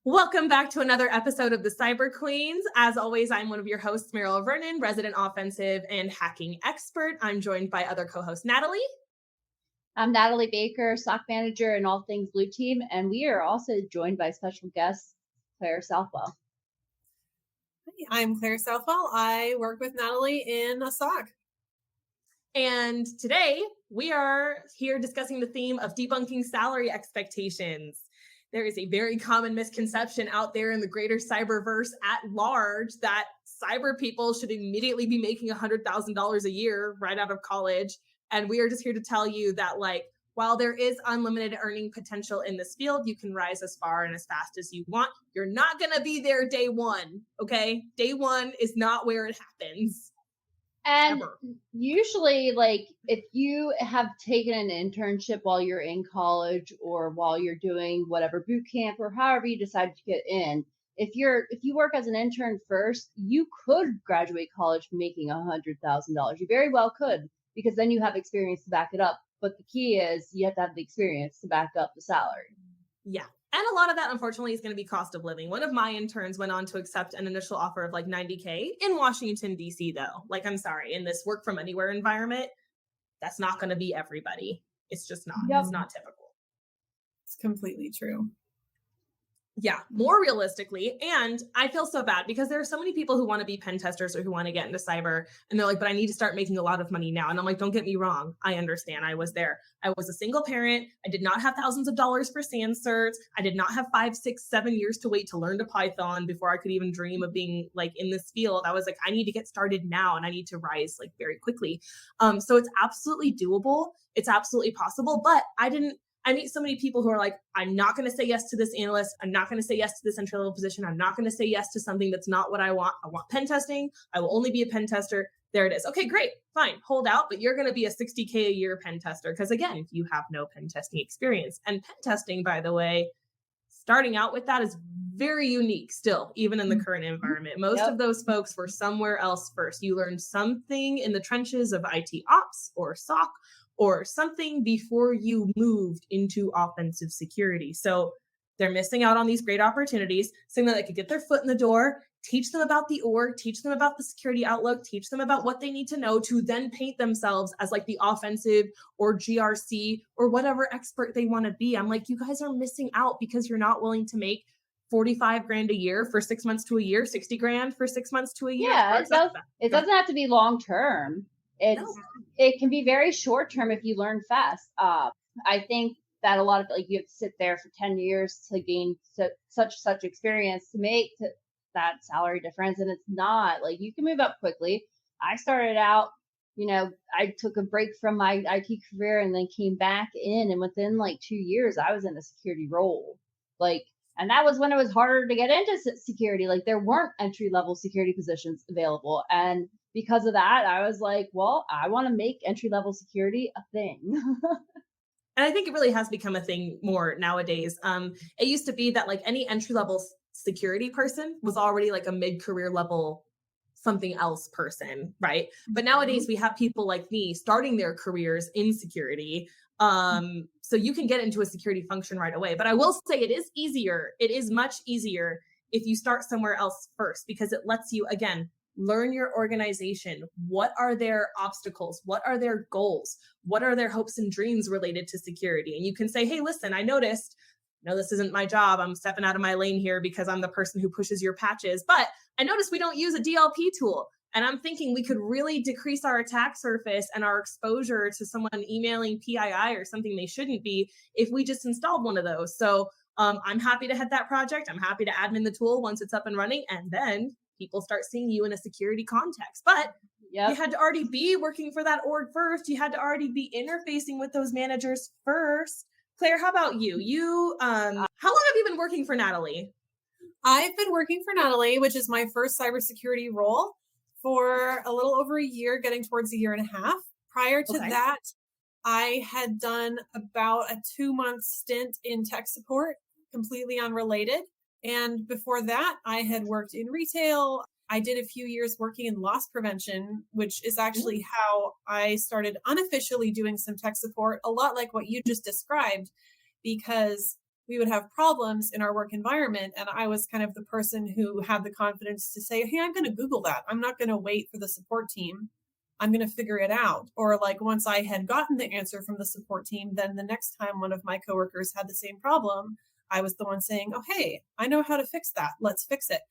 Welcome back to another episode of the Cyber Queens. As always, I'm one of your hosts, Maril Nathalie, resident offensive and hacking expert. I'm joined by other co-host Natalie. I'm Natalie Baker, SOC manager in all things Blue Team, and we are also joined by special guest Claire Southwell. Hi, I'm Claire Southwell. I work with Natalie in a SOC. And today we are here discussing the theme of debunking salary expectations. There is a very common misconception out there in the greater cyberverse at large that cyber people should immediately be making $100,000 a year right out of college. And we are just here to tell you that, while there is unlimited earning potential in this field, you can rise as far and as fast as you want. You're not going to be there day one, okay? Day one is not where it happens. And usually, if you have taken an internship while you're in college or while you're doing whatever boot camp or however you decide to get in, if you work as an intern first, you could graduate college making $100,000. You very well could, because then you have experience to back it up. But the key is you have to have the experience to back up the salary. Yeah. And a lot of that, unfortunately, is going to be cost of living. One of my interns went on to accept an initial offer of $90K in Washington, D.C., though. I'm sorry, in this work from anywhere environment, that's not going to be everybody. It's just not. Yep. It's not typical. It's completely true. Yeah, more realistically. And I feel so bad because there are so many people who want to be pen testers or who want to get into cyber. And they're like, but I need to start making a lot of money now. And I'm like, don't get me wrong. I understand. I was there. I was a single parent. I did not have thousands of dollars for SAN certs. I did not have 5, 6, 7 years to wait to learn to Python before I could even dream of being in this field. I was like, I need to get started now and I need to rise very quickly. So it's absolutely doable. It's absolutely possible. But I meet so many people who are like, I'm not going to say yes to this analyst. I'm not going to say yes to this entry-level position. I'm not going to say yes to something that's not what I want. I want pen testing. I will only be a pen tester. There it is. Okay, great. Fine. Hold out. But you're going to be a $60K a year pen tester. Because again, you have no pen testing experience. And pen testing, by the way, starting out with that is very unique still, even in the current environment. Most of those folks were somewhere else first. You learned something in the trenches of IT ops or SOC or something before you moved into offensive security. So they're missing out on these great opportunities, saying that they could get their foot in the door, teach them about the org, teach them about the security outlook, teach them about what they need to know to then paint themselves as the offensive or GRC or whatever expert they want to be. I'm like, you guys are missing out because you're not willing to make $45,000 a year for 6 months to a year, $60,000 for 6 months to a year. Yeah, it doesn't have to be long term. It can be very short term if you learn fast. I think that a lot of you have to sit there for 10 years to gain such experience to make that salary difference, and it's not you can move up quickly. I started out, I took a break from my IT career and then came back in, and within 2 years I was in a security role, and that was when it was harder to get into security. There weren't entry level security positions available, and because of that, I was like, well, I want to make entry-level security a thing. And I think it really has become a thing more nowadays. It used to be that any entry-level security person was already a mid-career level something else person, right? But nowadays we have people like me starting their careers in security. So you can get into a security function right away. But I will say it is easier. It is much easier if you start somewhere else first, because it lets you, again, learn your organization. What are their obstacles? What are their goals? What are their hopes and dreams related to security? And you can say, hey, listen, I noticed, this isn't my job. I'm stepping out of my lane here because I'm the person who pushes your patches. But I noticed we don't use a DLP tool. And I'm thinking we could really decrease our attack surface and our exposure to someone emailing PII or something they shouldn't be if we just installed one of those. So I'm happy to head that project. I'm happy to admin the tool once it's up and running. And then people start seeing you in a security context. But you had to already be working for that org first. You had to already be interfacing with those managers first. Claire, how about you? How long have you been working for Natalie? I've been working for Natalie, which is my first cybersecurity role, for a little over a year, getting towards a year and a half. Prior to that, I had done about a 2-month stint in tech support, completely unrelated. And before that, I had worked in retail. I did a few years working in loss prevention, which is actually how I started unofficially doing some tech support, a lot like what you just described, because we would have problems in our work environment. And I was kind of the person who had the confidence to say, hey, I'm going to Google that. I'm not going to wait for the support team. I'm going to figure it out. Or like once I had gotten the answer from the support team, then the next time one of my coworkers had the same problem, I was the one saying, oh, hey, I know how to fix that. Let's fix it.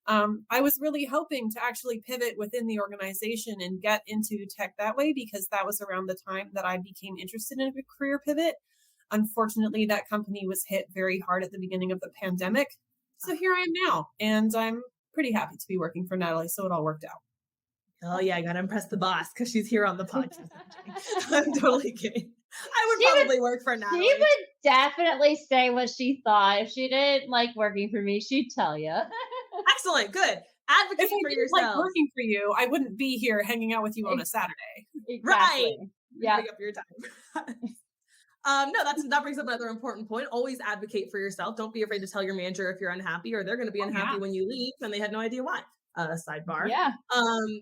I was really hoping to actually pivot within the organization and get into tech that way, because that was around the time that I became interested in a career pivot. Unfortunately, that company was hit very hard at the beginning of the pandemic. So here I am now, and I'm pretty happy to be working for Nathalie. So it all worked out. Oh yeah, I gotta impress the boss because she's here on the podcast. I'm totally kidding. I would probably work for Nathalie. She would definitely say what she thought. If she didn't like working for me, she'd tell you. Excellent, good. Advocate for yourself. Like working for you, I wouldn't be here hanging out with you on a Saturday. Exactly. Right. Yeah. Pick up your time. No, that brings up another important point. Always advocate for yourself. Don't be afraid to tell your manager if you're unhappy, or they're going to be unhappy when you leave and they had no idea why. Sidebar. Yeah.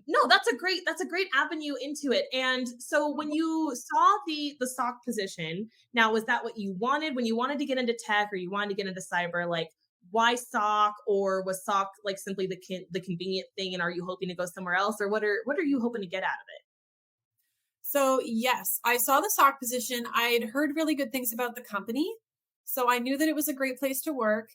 No, that's a great avenue into it. And so when you saw the SOC position, now was that what you wanted when you wanted to get into tech, or you wanted to get into cyber? Like, why SOC, or was SOC like simply the convenient thing? And are you hoping to go somewhere else, or what are you hoping to get out of it? So yes, I saw the SOC position. I had heard really good things about the company, so I knew that it was a great place to work.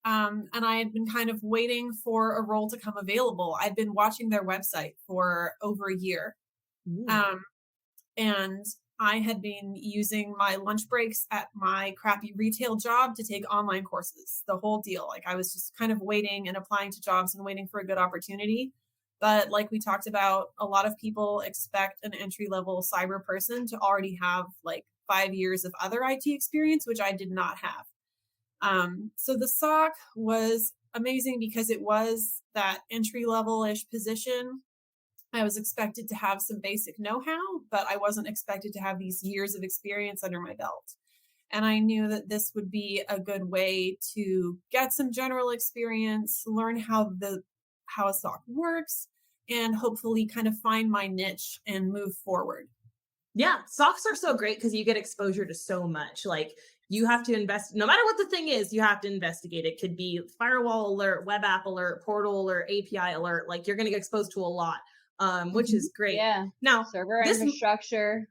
And I had been kind of waiting for a role to come available. I'd been watching their website for over a year. And I had been using my lunch breaks at my crappy retail job to take online courses, the whole deal. Like I was just kind of waiting and applying to jobs and waiting for a good opportunity. But like we talked about, a lot of people expect an entry-level cyber person to already have like 5 years of other IT experience, which I did not have. So the SOC was amazing because it was that entry-level-ish position. I was expected to have some basic know-how, but I wasn't expected to have these years of experience under my belt. And I knew that this would be a good way to get some general experience, learn how a SOC works, and hopefully kind of find my niche and move forward. Yeah, SOCs are so great because you get exposure to so much. Like you have to invest, no matter what the thing is, you have to investigate. It could be firewall alert, web app alert, portal alert, API alert. Like you're going to get exposed to a lot, which is great. Yeah. Now, server infrastructure.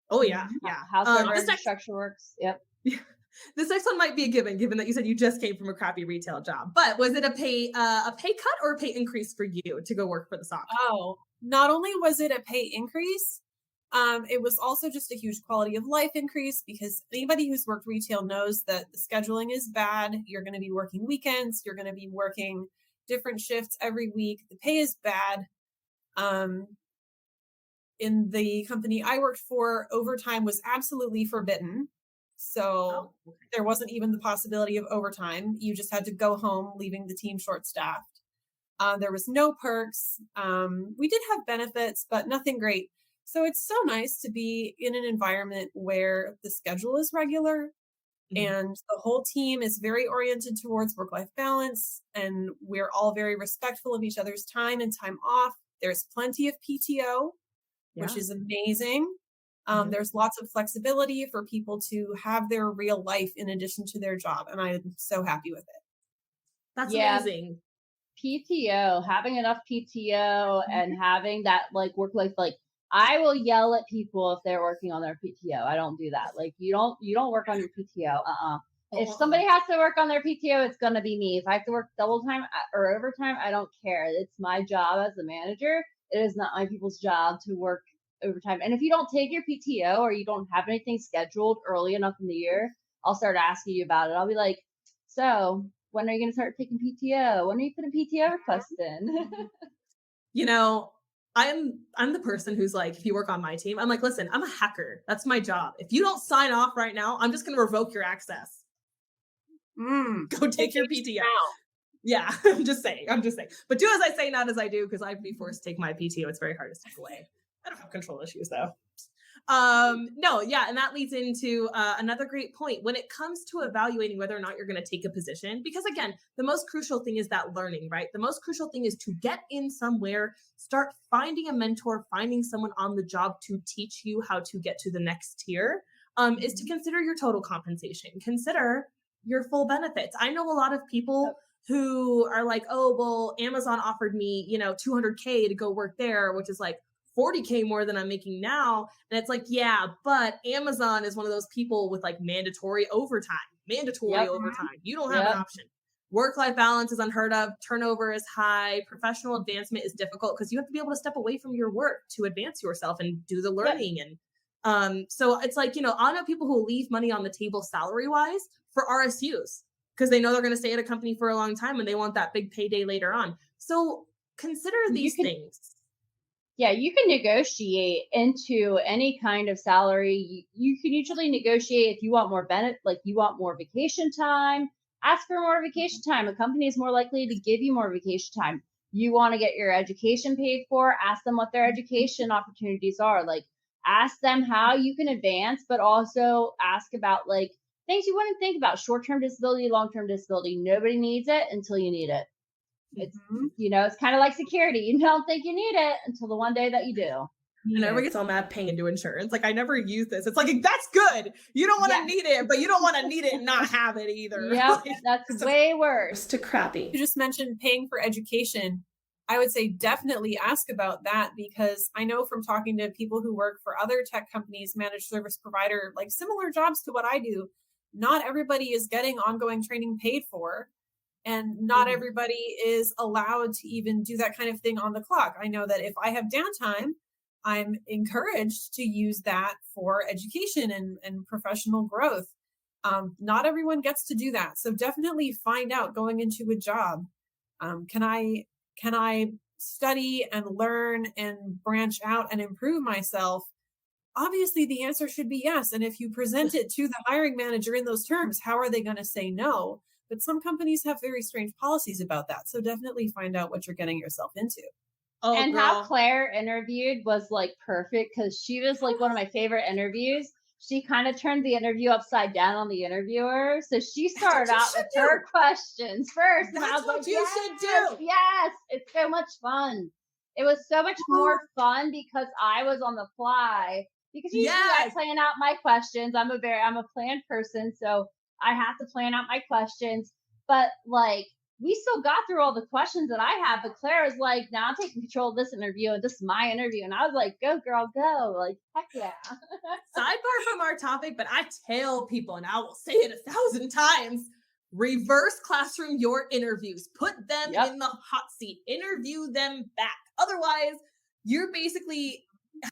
Oh yeah, yeah. How server infrastructure works. Yep. This next one might be a given that you said you just came from a crappy retail job. But was it a pay cut or a pay increase for you to go work for the SOC? Oh, not only was it a pay increase, it was also just a huge quality of life increase, because anybody who's worked retail knows that the scheduling is bad. You're going to be working weekends. You're going to be working different shifts every week. The pay is bad. In the company I worked for, overtime was absolutely forbidden. So there wasn't even the possibility of overtime. You just had to go home, leaving the team short-staffed. There was no perks. We did have benefits, but nothing great. So it's so nice to be in an environment where the schedule is regular and the whole team is very oriented towards work-life balance, and we're all very respectful of each other's time and time off. There's plenty of PTO, which is amazing. There's lots of flexibility for people to have their real life in addition to their job, and I'm so happy with it. That's amazing. PTO, having enough PTO and having that like work life, like I will yell at people if they're working on their PTO. I don't do that. Like you don't work on your PTO. If somebody has to work on their PTO, it's gonna be me. If I have to work double time or overtime, I don't care. It's my job as the manager. It is not my people's job to work overtime. And if you don't take your PTO or you don't have anything scheduled early enough in the year, I'll start asking you about it. I'll be like, so when are you going to start taking PTO? When are you putting PTO requests in? You know, I'm the person who's like, if you work on my team, I'm like, listen, I'm a hacker. That's my job. If you don't sign off right now, I'm just going to revoke your access. Go take your PTO. Yeah, I'm just saying. But do as I say, not as I do, because I'd be forced to take my PTO. It's very hard to step away. I don't have control issues though. No, yeah. And that leads into another great point when it comes to evaluating whether or not you're going to take a position, because again, the most crucial thing is that learning, right? The most crucial thing is to get in somewhere, start finding a mentor, finding someone on the job to teach you how to get to the next tier, is to consider your total compensation. Consider your full benefits. I know a lot of people who are like, oh, well, Amazon offered me, you know, $200K to go work there, which is like $40K more than I'm making now. And it's like, yeah, but Amazon is one of those people with like mandatory overtime. You don't have an option. Work-life balance is unheard of. Turnover is high. Professional advancement is difficult because you have to be able to step away from your work to advance yourself and do the learning. And so it's like, you know, I know people who leave money on the table salary-wise for RSUs because they know they're going to stay at a company for a long time and they want that big payday later on. So consider these things. Yeah, you can negotiate into any kind of salary. You can usually negotiate if you want more benefit, like you want more vacation time. Ask for more vacation time. A company is more likely to give you more vacation time. You want to get your education paid for, ask them what their education opportunities are. Like, ask them how you can advance, but also ask about like things you wouldn't think about: short-term disability, long-term disability. Nobody needs it until you need it. It's, you know, it's kind of like security. You don't think you need it until the one day that you do. And everybody gets all mad paying into insurance. Like, I never use this. It's like, that's good. You don't want to need it, but you don't want to need it and not have it either. Yep, that's way worse. To crappy. You just mentioned paying for education. I would say definitely ask about that, because I know from talking to people who work for other tech companies, managed service provider, like similar jobs to what I do, not everybody is getting ongoing training paid for. And not everybody is allowed to even do that kind of thing on the clock. I know that if I have downtime, I'm encouraged to use that for education and professional growth. Not everyone gets to do that. So definitely find out going into a job. Can I study and learn and branch out and improve myself? Obviously, the answer should be yes. And if you present it to the hiring manager in those terms, how are they going to say no? But some companies have very strange policies about that. So definitely find out what you're getting yourself into. Oh, and girl. How Claire interviewed was like perfect, because she was like one of my favorite interviews. She kind of turned the interview upside down on the interviewer. So she started out with her questions first. That's and I was what like, you should do. Yes, it's so much fun. It was so much more fun because I was on the fly. Because usually I plan out my questions. I'm a planned person, so I have to plan out my questions. But like, we still got through all the questions that I had, but Claire was like, now I'm taking control of this interview, and this is my interview. And I was like, go girl, go. Like, heck yeah. Sidebar from our topic, but I tell people, and I will say it 1,000 times, reverse classroom your interviews. Put them in the hot seat. Interview them back. Otherwise, you're basically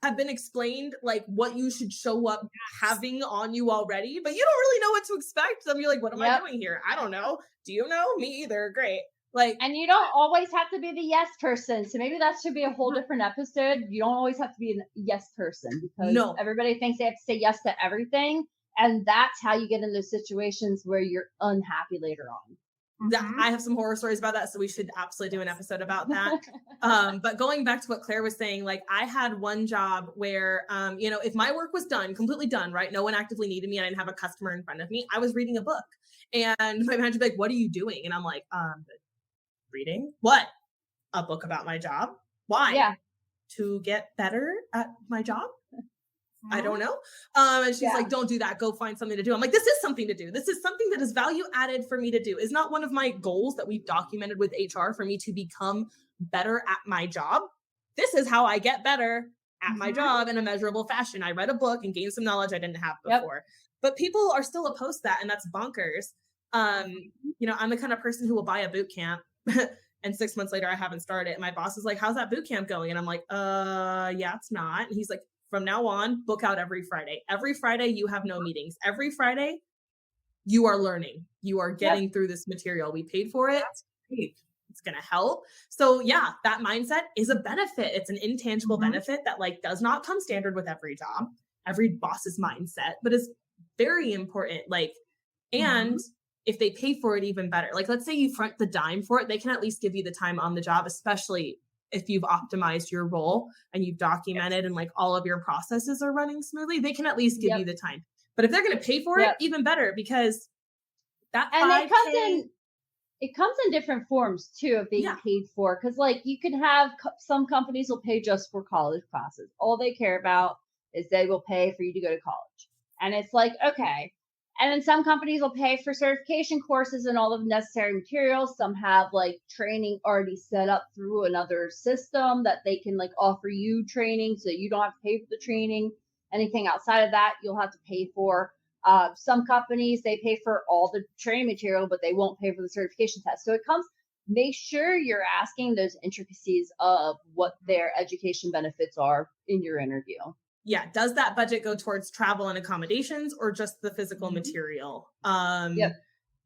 have been explained like what you should show up having on you already, but you don't really know what to expect. So you're like, what am I doing here? I don't know. Do you know? Me either. Great. Like, and you don't always have to be the yes person. So maybe that should be a whole different episode. You don't always have to be a yes person, because everybody thinks they have to say yes to everything. And that's how you get in those situations where you're unhappy later on. I have some horror stories about that, so we should absolutely do an episode about that. But going back to what Claire was saying, like, I had one job where, you know, if my work was done, completely done, right? No one actively needed me. I didn't have a customer in front of me. I was reading a book, and my manager would be like, what are you doing? And I'm like, reading what? A book about my job. Why? Yeah. To get better at my job. I don't know. And she's like, don't do that. Go find something to do. I'm like, this is something to do. This is something that is value added for me to do. Is not one of my goals that we've documented with HR for me to become better at my job. This is how I get better at my job in a measurable fashion. I read a book and gained some knowledge I didn't have before. But people are still opposed to that, and that's bonkers. You know, I'm the kind of person who will buy a boot camp and 6 months later I haven't started. And my boss is like, how's that boot camp going? And I'm like, yeah, it's not. And he's like, from now on, book out every Friday. Every Friday, you have no meetings. Every Friday, you are learning. You are getting through this material. We paid for it. It's going to help. So yeah, that mindset is a benefit. It's an intangible benefit that like does not come standard with every job, every boss's mindset, but is very important. Like, and if they pay for it, even better. Like, let's say you front the dime for it, they can at least give you the time on the job, especially if you've optimized your role and you've documented and like all of your processes are running smoothly, they can at least give you the time. But if they're going to pay for it, even better, because that it comes in different forms too of being paid for. Because like you can have some companies will pay just for college classes. All they care about is they will pay for you to go to college. And it's like, okay, And then some companies will pay for certification courses and all of the necessary materials. Some have like training already set up through another system that they can like offer you training, so you don't have to pay for the training. Anything outside of that, you'll have to pay for. Some companies, they pay for all the training material, but they won't pay for the certification test. So it comes, make sure you're asking those intricacies of what their education benefits are in your interview. Yeah. Does that budget go towards travel and accommodations or just the physical material? Yep.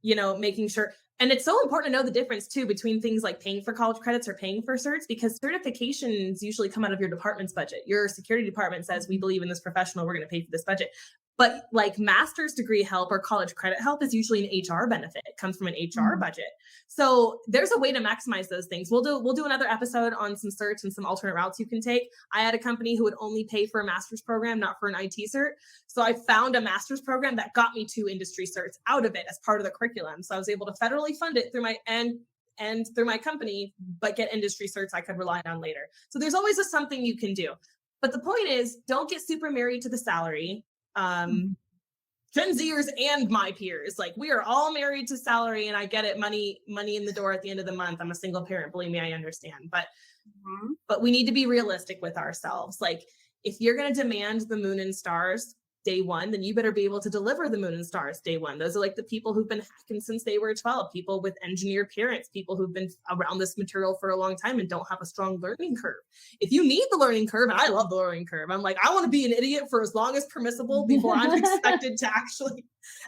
You know, making sure. And it's so important to know the difference too between things like paying for college credits or paying for certs, because certifications usually come out of your department's budget. Your security department says, we believe in this professional, we're going to pay for this budget. But like master's degree help or college credit help is usually an HR benefit. It comes from an HR budget. So there's a way to maximize those things. We'll do another episode on some certs and some alternate routes you can take. I had a company who would only pay for a master's program, not for an IT cert. So I found a master's program that got me 2 industry certs out of it as part of the curriculum. So I was able to federally fund it through my and through my company, but get industry certs I could rely on later. So there's always something you can do. But the point is, don't get super married to the salary. Gen Zers and my peers, like we are all married to salary, and I get it, money in the door at the end of the month. I'm a single parent, believe me, I understand, but we need to be realistic with ourselves. Like if you're going to demand the moon and stars day one, then you better be able to deliver the moon and stars day one. Those are like the people who've been hacking since they were 12, people with engineered parents, people who've been around this material for a long time and don't have a strong learning curve. If you need the learning curve, and I love the learning curve, I'm like, I want to be an idiot for as long as permissible before I'm expected to actually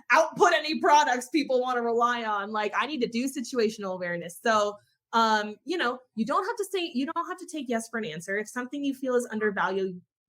output any products people want to rely on. Like I need to do situational awareness. So, you know, you don't have to take yes for an answer. If something you feel is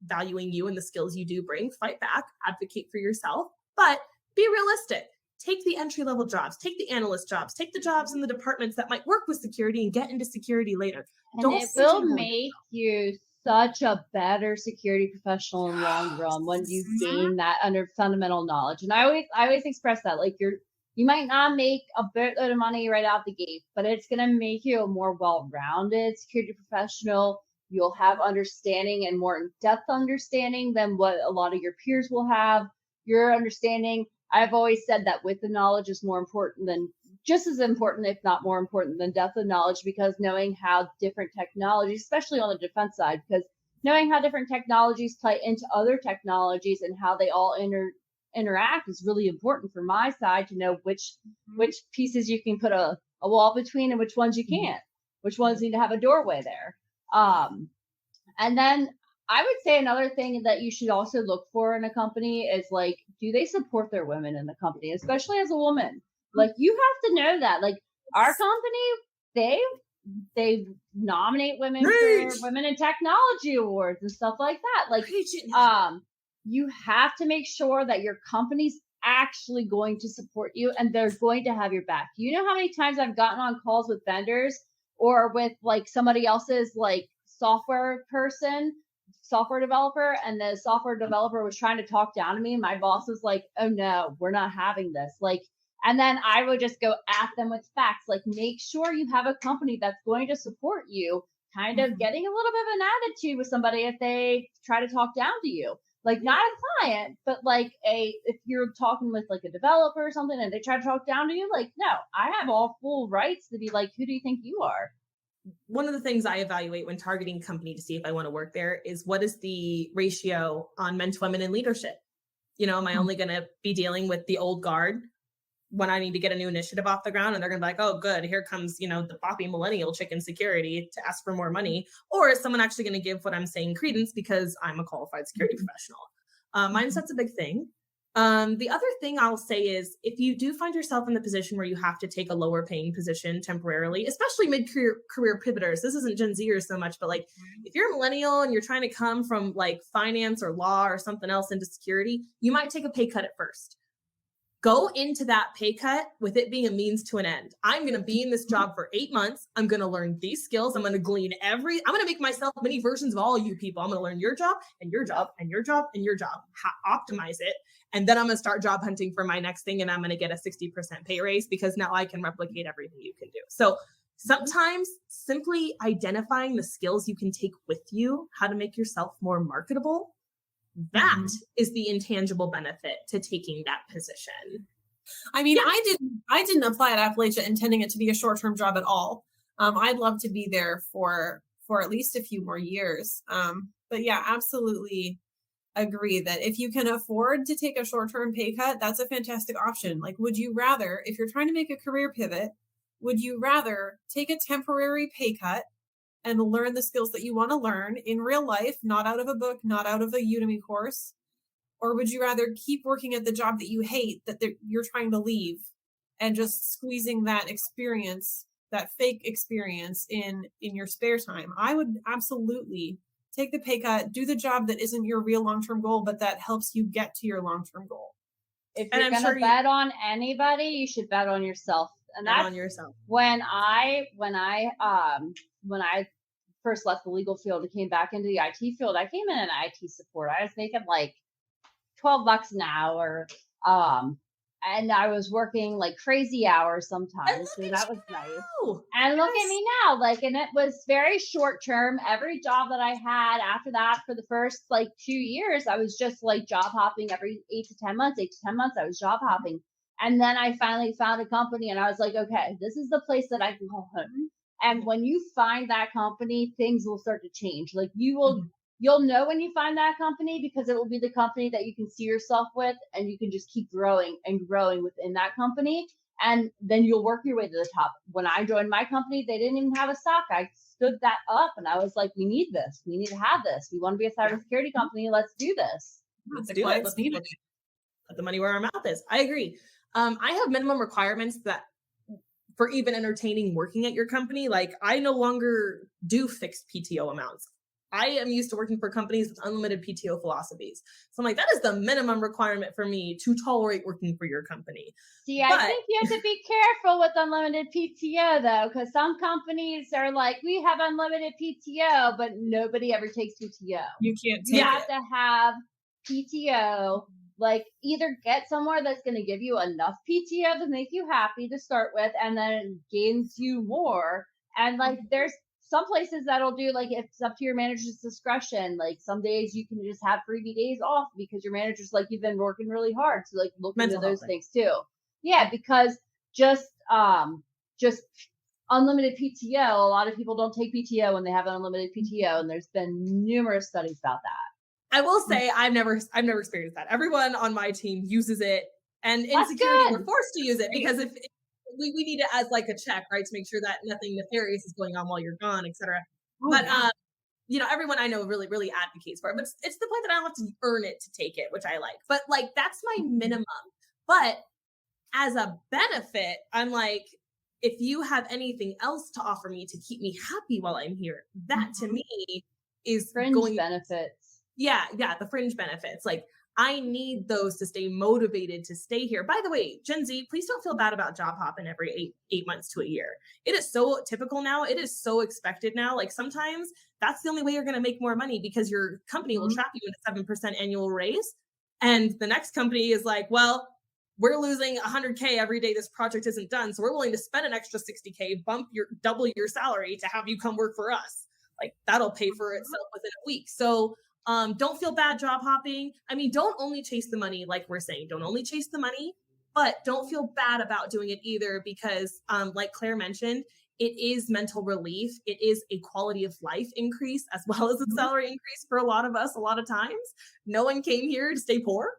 valuing you and the skills you do bring, fight back, advocate for yourself, but be realistic. Take the entry-level jobs, take the analyst jobs, take the jobs in the departments that might work with security and get into security later. And it will make you such a better security professional in the long run when you gain that under fundamental knowledge. And I always express that, like you might not make a boatload of money right out the gate, but it's going to make you a more well-rounded security professional. You'll have understanding and more in-depth understanding than what a lot of your peers will have. Your understanding, I've always said that with the knowledge is more important than, just as important, if not more important than depth of knowledge, because knowing how different technologies, especially on the defense side, because knowing how different technologies play into other technologies and how they all interact is really important for my side to know which pieces you can put a wall between and which ones you can't, which ones need to have a doorway there. And then I would say another thing that you should also look for in a company is like, do they support their women in the company, especially as a woman? Like you have to know that, like our company, they nominate women for Women in Technology Awards and stuff like that. Like, you have to make sure that your company's actually going to support you and they're going to have your back. You know how many times I've gotten on calls with vendors or with like somebody else's like software developer, and the software developer was trying to talk down to me. And my boss was like, oh no, we're not having this. Like, and then I would just go at them with facts, like make sure you have a company that's going to support you, kind of getting a little bit of an attitude with somebody if they try to talk down to you. Like not a client, but like if you're talking with like a developer or something and they try to talk down to you, like, no, I have all full rights to be like, who do you think you are? One of the things I evaluate when targeting a company to see if I want to work there is what is the ratio on men to women in leadership? You know, am I only going to be dealing with the old guard when I need to get a new initiative off the ground and they're going to be like, oh, good, here comes, you know, the poppy millennial chick in security to ask for more money? Or is someone actually going to give what I'm saying credence because I'm a qualified security professional? Mindset's a big thing. The other thing I'll say is if you do find yourself in the position where you have to take a lower paying position temporarily, especially mid-career pivoters, this isn't Gen Zers so much, but like if you're a millennial and you're trying to come from like finance or law or something else into security, you might take a pay cut at first. Go into that pay cut with it being a means to an end. I'm going to be in this job for 8 months. I'm going to learn these skills. I'm going to glean I'm going to make myself many versions of all you people. I'm going to learn your job and your job and your job and your job, optimize it. And then I'm going to start job hunting for my next thing. And I'm going to get a 60% pay raise because now I can replicate everything you can do. So sometimes simply identifying the skills you can take with you, how to make yourself more marketable, That is the intangible benefit to taking that position. I mean, I didn't apply at Appalachia intending it to be a short-term job at all. I'd love to be there for at least a few more years. But yeah, absolutely agree that if you can afford to take a short-term pay cut, that's a fantastic option. Like, would you rather, if you're trying to make a career pivot, would you rather take a temporary pay cut and learn the skills that you want to learn in real life, not out of a book, not out of a Udemy course? Or would you rather keep working at the job that you hate, that you're trying to leave, and just squeezing that experience, that fake experience in your spare time? I would absolutely take the pay cut, do the job that isn't your real long-term goal, but that helps you get to your long-term goal. If you're going to bet on anybody, you should bet on yourself. And that's on yourself. When I first left the legal field and came back into the IT field, I came in IT support. I was making like $12 an hour. And I was working like crazy hours sometimes. So that was nice. And look at me now. Like, and it was very short term. Every job that I had after that for the first like 2 years, I was just like job hopping every 8 to 10 months. 8 to 10 months, I was job hopping. And then I finally found a company and I was like, okay, this is the place that I can go home. And when you find that company, things will start to change. Like you'll know when you find that company, because it will be the company that you can see yourself with, and you can just keep growing and growing within that company. And then you'll work your way to the top. When I joined my company, they didn't even have a stock. I stood that up and I was like, we need this. We need to have this. We want to be a cybersecurity company. Let's do this. Let's do it. Let's put the money where our mouth is. I agree. I have minimum requirements that for even entertaining working at your company. Like, I no longer do fixed PTO amounts. I am used to working for companies with unlimited PTO philosophies. So I'm like, that is the minimum requirement for me to tolerate working for your company. See, I think you have to be careful with unlimited PTO though, because some companies are like, we have unlimited PTO, but nobody ever takes PTO. You can't take You have to have PTO, like either get somewhere that's going to give you enough PTO to make you happy to start with, and then it gains you more. And like, there's some places that'll do, like, it's up to your manager's discretion. Like, some days you can just have freebie days off because your manager's like, you've been working really hard. So like, look into those things too. Yeah, because just unlimited PTO, a lot of people don't take PTO when they have unlimited PTO, and there's been numerous studies about that. I will say I've never experienced that. Everyone on my team uses it, and in security we're forced to use it because if we need it as like a check, right, to make sure that nothing nefarious is going on while you're gone, etc. But everyone I know really, really advocates for it. But it's the point that I don't have to earn it to take it, which I like. But like, that's my minimum. But as a benefit, I'm like, if you have anything else to offer me to keep me happy while I'm here, that to me is fringe benefits. Yeah, the fringe benefits. Like, I need those to stay motivated to stay here. By the way, Gen Z, please don't feel bad about job hopping every eight months to a year. It is so typical now. It is so expected now. Like, sometimes that's the only way you're going to make more money, because your company will trap you into 7% annual raise. And the next company is like, well, we're losing 100K every day this project isn't done. So we're willing to spend an extra 60K, double your salary to have you come work for us. Like, that'll pay for itself within a week. So don't feel bad job hopping. I mean, don't only chase the money, like we're saying. Don't only chase the money, but don't feel bad about doing it either, because like Claire mentioned, it is mental relief. It is a quality of life increase as well as a salary increase for a lot of us. A lot of times, no one came here to stay poor.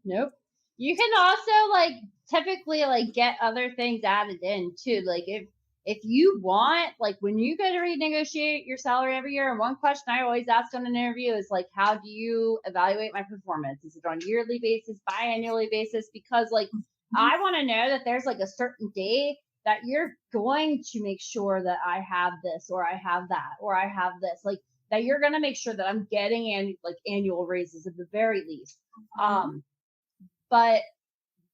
Nope. You can also like typically like get other things added in too. Like if you want, like when you go to renegotiate your salary every year, and one question I always ask on an interview is like, how do you evaluate my performance? Is it on a yearly basis, biannually basis? Because like, I want to know that there's like a certain day that you're going to make sure that I have this, or I have that, or I have this, like that you're going to make sure that I'm getting annual raises at the very least. But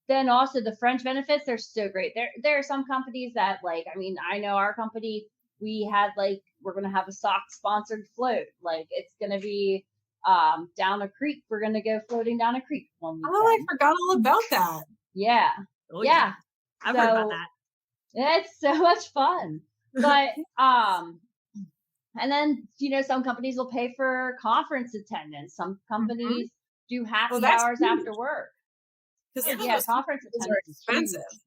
then also the fringe benefits, they're so great. There are some companies that like, I mean, I know our company, we had like, we're going to have a SOC sponsored float. Like, it's going to be down a creek. We're going to go floating down a creek one weekend. Oh, I forgot all about that. Yeah. Oh, yeah. I've heard about that. It's so much fun. But And then, some companies will pay for conference attendance. Some companies do happy hours after work. Because conference attendance is expensive. huge.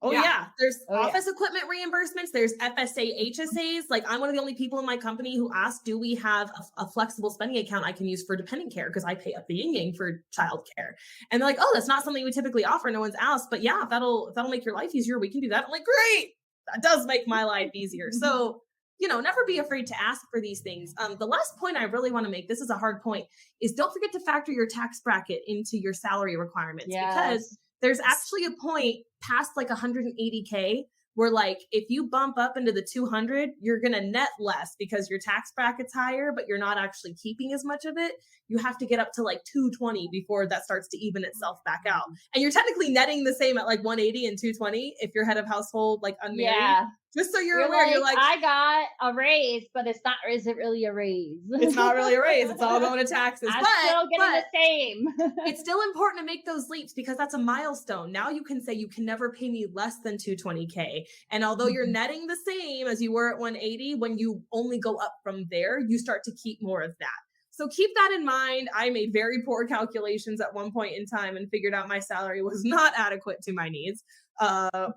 Oh yeah. There's office equipment reimbursements. There's FSA, HSAs. Like I'm one of the only people in my company who asked, do we have a flexible spending account I can use for dependent care? Because I pay up the yin-yang for childcare. And they're like, oh, that's not something we typically offer. No one's asked, but yeah, that'll make your life easier. We can do that. I'm like, great. That does make my life easier. So, never be afraid to ask for these things. The last point I really want to make, this is a hard point, is don't forget to factor your tax bracket into your salary requirements because there's actually a point past like 180K where like, if you bump up into the 200, you're going to net less because your tax bracket's higher, but you're not actually keeping as much of it. You have to get up to like 220 before that starts to even itself back out. And you're technically netting the same at like 180 and 220 if you're head of household, like unmarried. Yeah. Just so you're aware, you're like, I got a raise, but is it really a raise? It's not really a raise. It's all going to taxes. I'm still getting the same. It's still important to make those leaps because that's a milestone. Now you can say you can never pay me less than 220K. And although you're netting the same as you were at 180, when you only go up from there, you start to keep more of that. So keep that in mind. I made very poor calculations at one point in time and figured out my salary was not adequate to my needs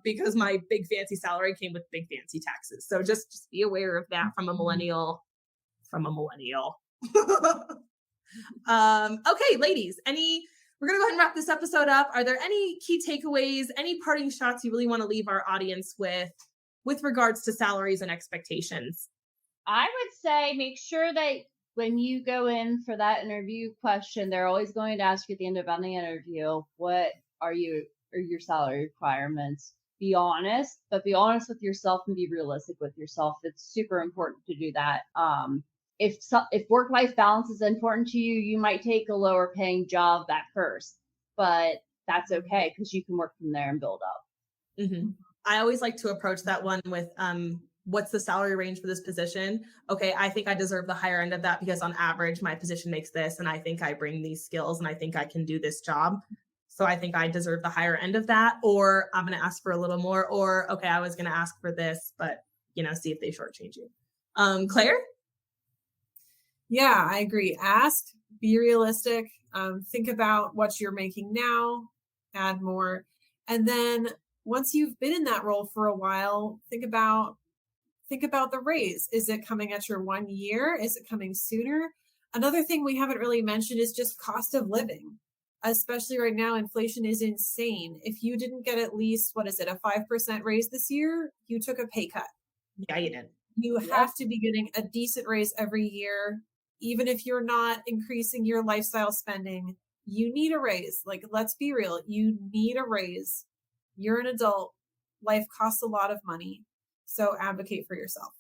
because my big fancy salary came with big fancy taxes. So just be aware of that from a millennial. Okay, ladies, we're going to go ahead and wrap this episode up. Are there any key takeaways, any parting shots you really want to leave our audience with regards to salaries and expectations? I would say make sure that when you go in for that interview question, they're always going to ask you at the end of any interview, what are your salary requirements? Be honest, but be honest with yourself and be realistic with yourself. It's super important to do that. If work-life balance is important to you, you might take a lower paying job at first, but that's okay because you can work from there and build up. I always like to approach that one with, what's the salary range for this position? Okay, I think I deserve the higher end of that because on average, my position makes this, and I think I bring these skills, and I think I can do this job. So I think I deserve the higher end of that, or I'm going to ask for a little more, or, okay, I was going to ask for this, but, see if they shortchange you. Claire? Yeah, I agree. Ask, be realistic, think about what you're making now, add more. And then once you've been in that role for a while, think about the raise. Is it coming at your 1 year? Is it coming sooner? Another thing we haven't really mentioned is just cost of living. Especially right now, inflation is insane. If you didn't get at least, a 5% raise this year, you took a pay cut. Yeah, you did. You have to be getting a decent raise every year. Even if you're not increasing your lifestyle spending, you need a raise. Like, let's be real. You need a raise. You're an adult. Life costs a lot of money. So advocate for yourself.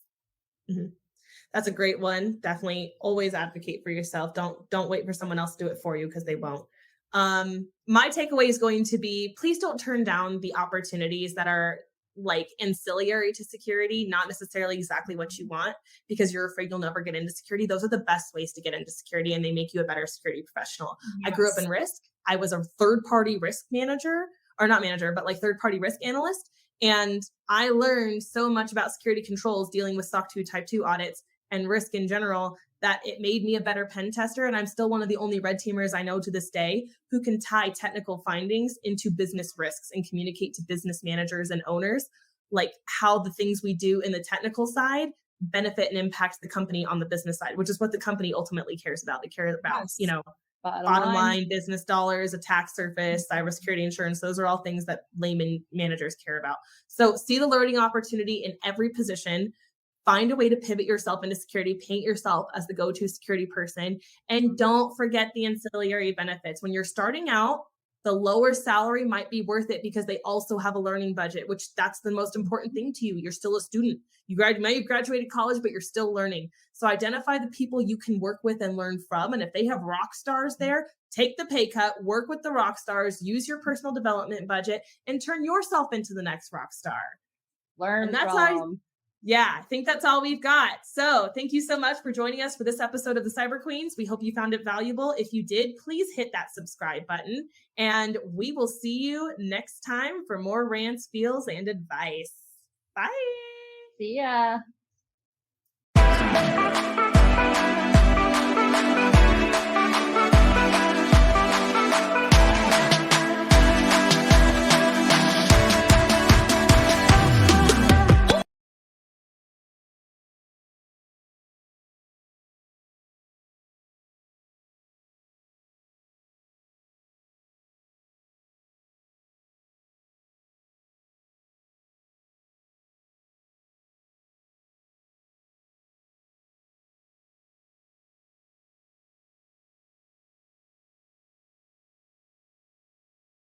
That's a great one. Definitely always advocate for yourself. Don't wait for someone else to do it for you because they won't. My takeaway is going to be, please don't turn down the opportunities that are like ancillary to security, not necessarily exactly what you want because you're afraid you'll never get into security. Those are the best ways to get into security and they make you a better security professional. Yes. I grew up in risk. I was a third-party risk manager, or not manager, but like third-party risk analyst. And I learned so much about security controls dealing with SOC 2 Type 2 audits and risk in general that it made me a better pen tester. And I'm still one of the only red teamers I know to this day who can tie technical findings into business risks and communicate to business managers and owners, like how the things we do in the technical side benefit and impact the company on the business side, which is what the company ultimately cares about. They care about, bottom line, business dollars, attack surface, cybersecurity insurance. Those are all things that layman managers care about. So see the learning opportunity in every position. Find a way to pivot yourself into security, paint yourself as the go-to security person, and don't forget the ancillary benefits. When you're starting out, the lower salary might be worth it because they also have a learning budget, which that's the most important thing to you. You're still a student. You graduated college, but you're still learning. So identify the people you can work with and learn from. And if they have rock stars there, take the pay cut, work with the rock stars, use your personal development budget, and turn yourself into the next rock star. I think that's all we've got. So thank you so much for joining us for this episode of the Cyber Queens. We hope you found it valuable. If you did, please hit that subscribe button and we will see you next time for more rants, feels, and advice. Bye. See ya.